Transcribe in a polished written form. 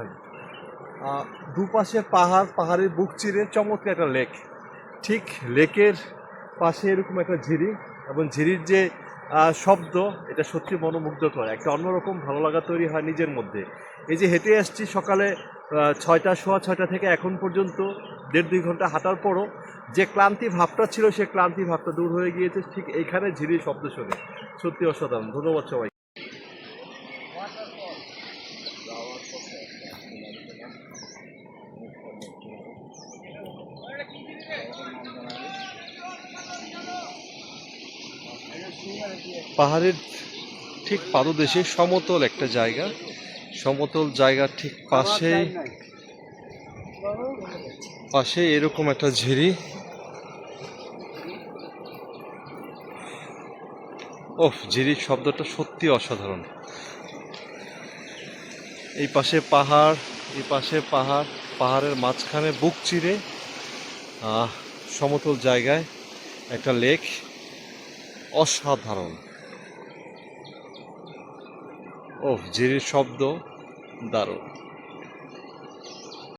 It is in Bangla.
হয়। দুপাশে পাহাড়, পাহাড়ের বুক চিরে চমৎকার একটা লেক। ঠিক লেকের পাশে এরকম একটা ঝিরি, এবং ঝিরির যে শব্দ, এটা সত্যি মনোমুগ্ধকর। একটা অন্যরকম ভালো লাগা তৈরি হয় নিজের মধ্যে। এই যে হেঁটে আসছি সকালে 6টা, সোয়া 6টা থেকে এখন পর্যন্ত 1.5-2 ঘন্টা হাঁটার পরও যে ক্লান্তি ভাবটা ছিল, সে ক্লান্তি ভাবটা দূর হয়ে গিয়েছে ঠিক এইখানে ঝিরির শব্দ শুনে। সত্যি অসাধারণ। ধন্যবাদ সবাই। পাহাড়ের ঠিক পাদদেশে সমতল একটা জায়গা, সমতল জায়গার ঠিক পাশে এরকম একটা ঝিরি। ওহ, ঝিরির শব্দটা সত্যি অসাধারণ। এই পাশে পাহাড়, এই পাশে পাহাড়, পাহাড়ের মাঝখানে বুক চিরে সমতল জায়গায় একটা লেক। অসাধারণ। ওহ, ঝিরির শব্দ দারুণ।